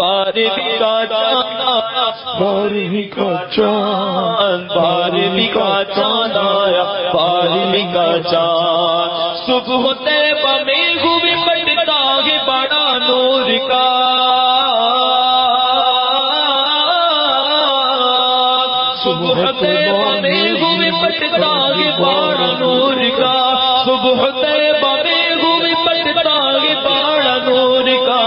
بارہویں کا چاند آیا، بارہویں کا چاند، بارہویں کا چاند آیا، بارہویں کا چاند۔ صبح طیبہ میں ہوئی پٹتا ہے بڑا نور کا، صبح طیبہ میں ہوئی پٹتا ہے بڑا نور کا، صبح طیبہ میں ہوئی پٹتا ہے بڑا نور کا،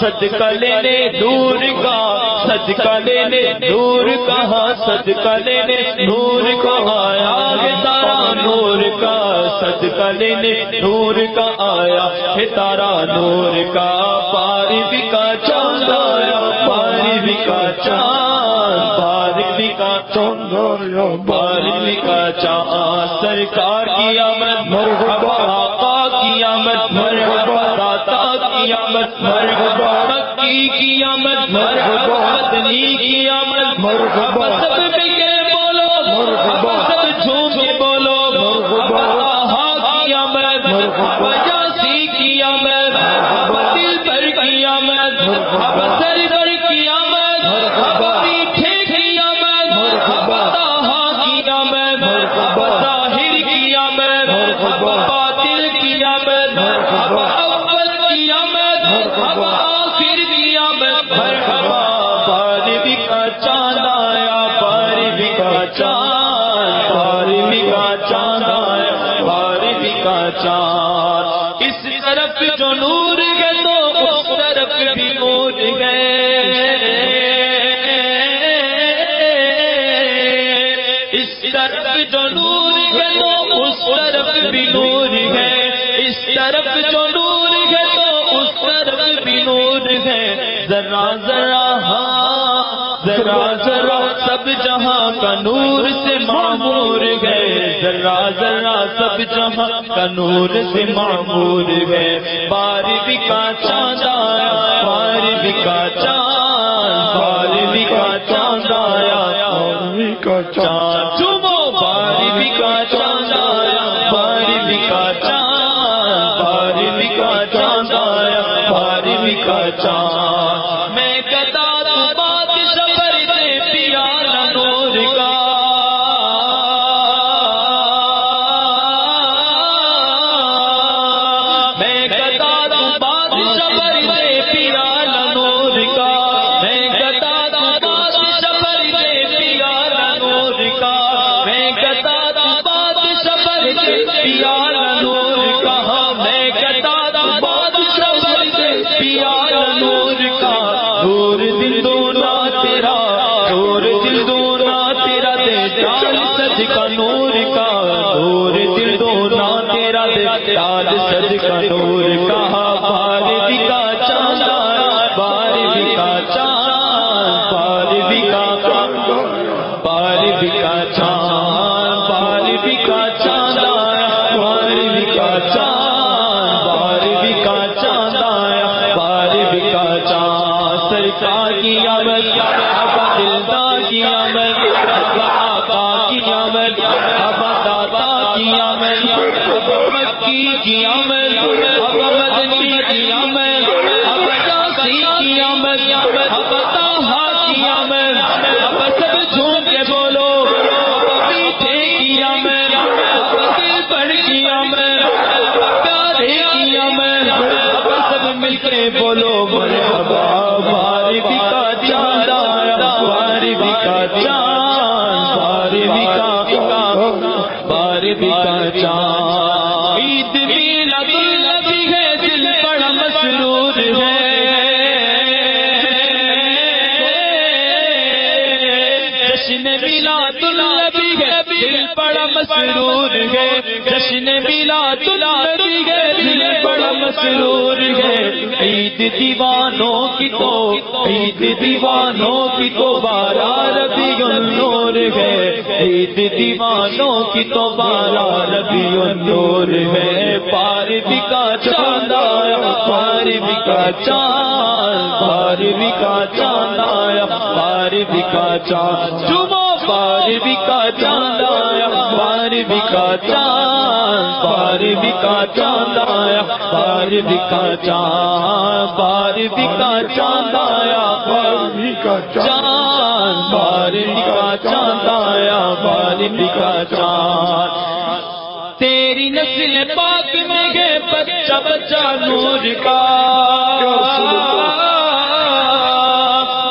صدقہ لینے نور کا، صدقہ لینے نور کا، صدقہ لینے نور کا آیا ہے تارا نور کا، صدقہ لینے نور کا آیا ہے تارا نور کا۔ بارہویں کا چاند آیا، بارہویں کا چاند، بارہویں کا چاند آیا، بارہویں کا چاند۔ سرکار کی آمد مرحبا، آقا کی آمد مرحبا، داتا کی آمد مرحبا، مکی کی آمد مرحبا، مدنی کی آمد مرحبا، سب ملے بولو مرحبا، سب جھوم کے بولو مرحبا، آہا کی آمد مرحبا، یاسی کی آمد مرحبا، دل پر کی آمد مرحبا، سرور کی آمد مرحبا، میٹھے کی آمد مرحبا، آہا کی آمد مرحبا، ظاہر کی آمد مرحبا، باطل کی آمد مرحبا، اول کی آمد مرحبا، آخر کی آمد مرحبا۔ بارہویں کا چاند آیا، بارہویں کا چاند، بارہویں کا چاند آیا، بارہویں کا چاند۔ اس طرف جو نور ہے تو اس طرف بھی نور ہے، اس طرف جو نور ہے تو اس طرف بھی نور ہے، اس طرف جو نور ہے تو اس طرف بھی نور ہے۔ ذرا ذرا ہاں ذرا ذرا سب جہاں کا نور سے معمور ہے، ذرا ذرا سب جہاں کا نور سے معمور ہے۔ بارہویں کا چاند آیا، بارہویں کا چاند، بارہویں کا چاند آیا، بارہویں کا چاند۔ چومو بارہویں کا چاند آیا، بارہویں کا چاند، بارہویں کا چاند آیا، بارہویں کا چاند۔ میں کہتا تو بات سفر دے پیالہ نور کا، میں کہتا تو بات سفر دے پیالہ نور کا، میں کہتا تو بات سفر دے پیالہ نور کا، میں کہتا تو بات سفر دے پیالہ نور کا، میں کہتا تو بات سفر دے پیالہ نور کا۔ نور دل دونا تیرا، نور دل دونا تیرا دے چال سج کا نور کا، نور دل دونا تیرا دے چال سج کا نور کا۔ بارہویں کا چاند آیا، بارہویں کا چاند، بارہویں کا چاند، بارہویں کا چاند، بارہویں کا چاند آیا، بارہویں کا چاند، بارہویں کا چاند آیا، بارہویں کا چاند۔ سرکار کی آمد، ابا دلدار کی آمد، ابا آقا کی آمد، ابا داتا کی آمد، ابا مکی کی آمد، ابا مدنی کی آمد، ابا یاسی کی آمد، ابا طہا کی آمد، ابا سب جھوم کے بولو ابا میٹھے کی آمد، ابا دل پر کی آمد، ابا پیارے کی آمد، ابا سب مل کے بولو مرحبا۔ بارہویں کا چاند آیا، بارہویں کا چاند، بارہویں کا چاند۔ عید میلاد النبی ہے، دل بڑا مسرور ہے، جشن میلاد النبی ہے، دل بڑا مسرور ہے، جشن میلاد النبی ہے، دل بڑا مسرور ہے۔ عید دیوانوں کی تو، عید دیوانوں کی تو بارہ ربیع النور ہے، عید دیوانوں کی تو بارہ ربیع النور ہے۔ بارہویں کا چاند آیا، بارہویں کا چاند، بارہویں کا چاند آیا، بارہویں کا چاند۔ چومو بارہویں کا چاند آیا، بارہویں کا چاند، بارہویں کا چاند آیا، بارہویں کا چاند، بارہویں کا چاند آیا، چاند، بارہویں کا چاند آیا، بارہویں کا چاند. تیری نسل پاک میں ہے بچہ بچہ نور کا،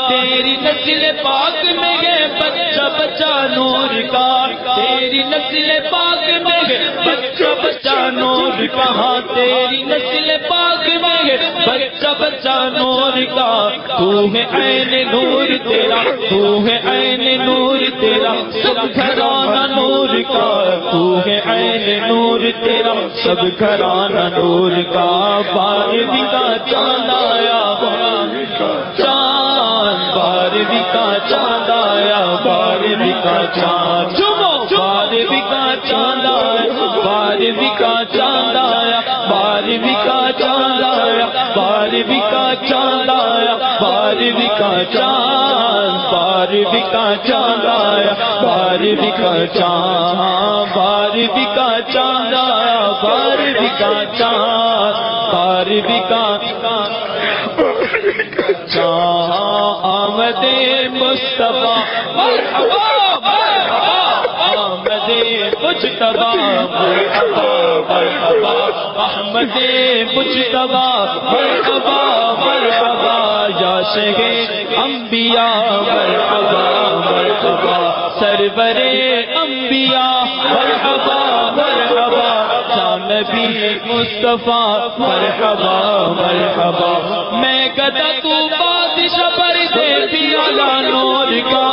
تیری نسل پاک میں ہے بچہ بچہ نور کا، تیری نسل پاک میں ہے بچہ بچہ نور کا، ہاں تیری نسل پاک میں ہے بچہ بچہ نور کا. تو ہے عین نور تیرا، تو ہے عین نور تیرا، سب گھرانہ نور کا. تو ہے عین نور تیرا، سب گھرانہ نور کا. بارہویں کا چاند آیا، چاند، بارہویں کا چاند آیا، بارہویں کا چاند. بارہویں کا چاند آیا، بارہویں کا چاند آیا، بارہویں کا چاند آیا، بارہویں کا چاند آیا، بارہویں کا چاند، بارہویں کا چاند آیا، بارہویں کا چاند، بارہویں کا چاند آیا، بارہویں کا چاند، بارہویں کا چاند. آمد مصطفیٰ مرحبا مرحبا، آمد مجتبیٰ مرحبا مرحبا، احمد مجتبیٰ مرحبا مرحبا، یا شہ انبیاء مرحبا مرحبا، سرور انبیاء مرحبا مرحبا، نبی مصطفیٰ مرحبا مرحبا. میں گدا تو بادشاہ پر دے پیالہ نور کا،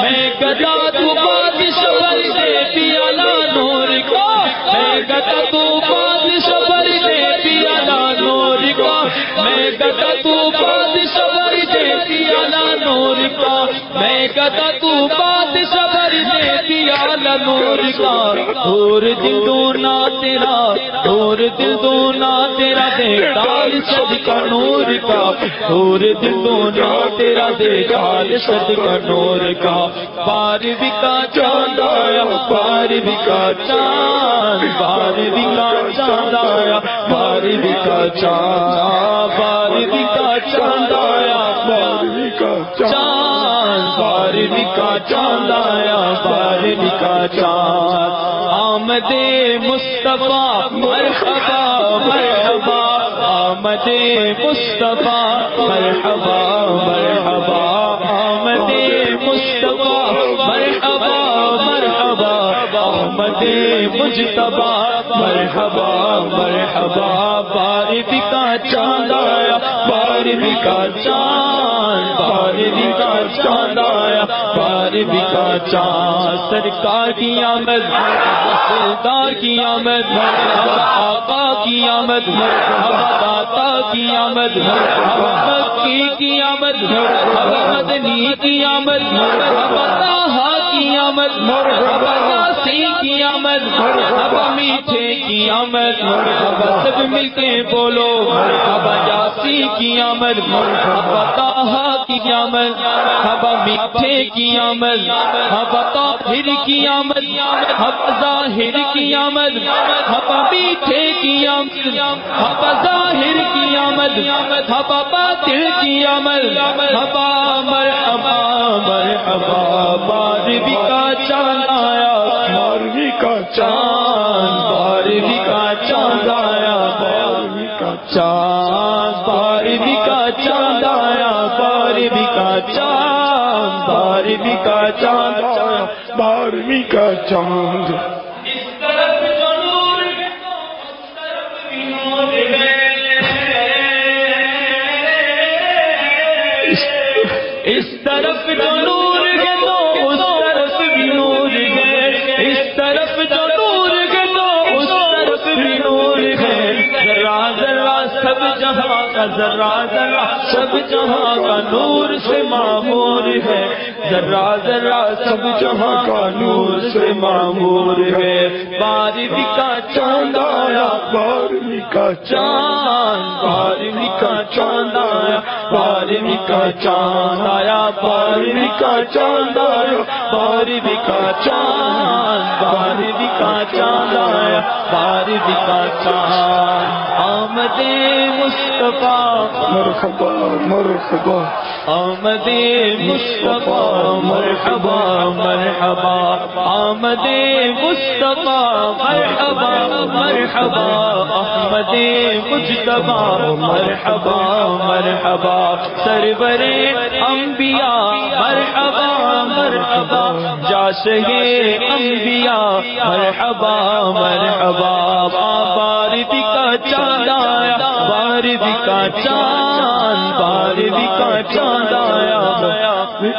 میں گدا تو بادشاہ پر دے پیالہ نور کا، میں گدا تو بادشاہ پر دے پیالہ نور کا، میں گدا تو بادشاہ پر دے پیالہ نور کا، میں گدا تو بادشاہ پر دے پیالہ نور کا. اور دل دونا تیرا، اور دل دونا تیرا دے ڈال صدقہ نور کا، اور دل دونا تیرا دے ڈال صدقہ نور کا. بارہویں کا چاند آیا، بارہویں کا چاند، بارہویں کا چاند آیا، بارہویں کا چاند، بارہویں کا چاند آیا، بارہویں کا چاند، بارہویں کا چاند آیا، بارہویں کا چاند. آمد مصطفیٰ مرحبا مرحبا، آمد مصطفیٰ مرحبا مرحبا، آمد مصطفیٰ مرحبا مرحبا، آمد مجتبیٰ مرحبا مرحبا. بارہویں کا چاند آیا، بارہویں کا چاند، بارہویں کا چاند آیا، بارہویں کا چاند. سرکار کی آمد، سردار کی آمد، آقا کی آمد، داتا کی آمد، مکی کی آمد، مدنی کی آمد، طہا کی آمد، یاسین کی آمد، میٹھے کی آمد. سب مل کے بولو یاسین کی آمد، طہا کی آمد، میٹھے کی آمد، طاہر کی آمد، ظاہر کی آمد، میٹھے کی آمد، ظاہر کی آمد، باطل کی آمد. مرحبا مرحبا. بارہویں کا چاند آیا، بارہویں کا چاند، بارہویں کا چاند آیا، بارہویں کا چاند، بارہویں کا چاند آیا، بارہویں کا چاند، بارہویں کا چاند آیا، بارہویں کا چاند. اس طرف جو نور ہے اس طرف بھی نور ہے، اس طرف جو نور ہے تو اس طرف بھی نور ہے، اس طرف جو نور ہے تو اس طرف بھی نور ہے. ذرا ذرا سب جہاں کا، ذرا ذرا سب جہاں کا نور سے معمور ہے، ذرا ذرا سب جہاں کا نور سے معمور ہے. بارہویں کا چاند آیا، بارہویں کا چاند، بارہویں کا چاند آیا، بارہویں کا چاند آیا، بارہویں کا چاند آیا، بارہویں کا چاند، بارہویں کا چاند آیا، بارہویں کا چاند. آمد آمد مصطفیٰ مرحبا مرحبا آمد مصطفیٰ مرحبا مرحبا آمد مصطفیٰ مرحبا مرحبا احمد مجتبیٰ مرحبا مرحبا سرور انبیاء مرحبا مرحبا جاشے انبیاء مرحبا مرحبا باردی کا چاند آیا باردی کا چاند باردی کا چاند آیا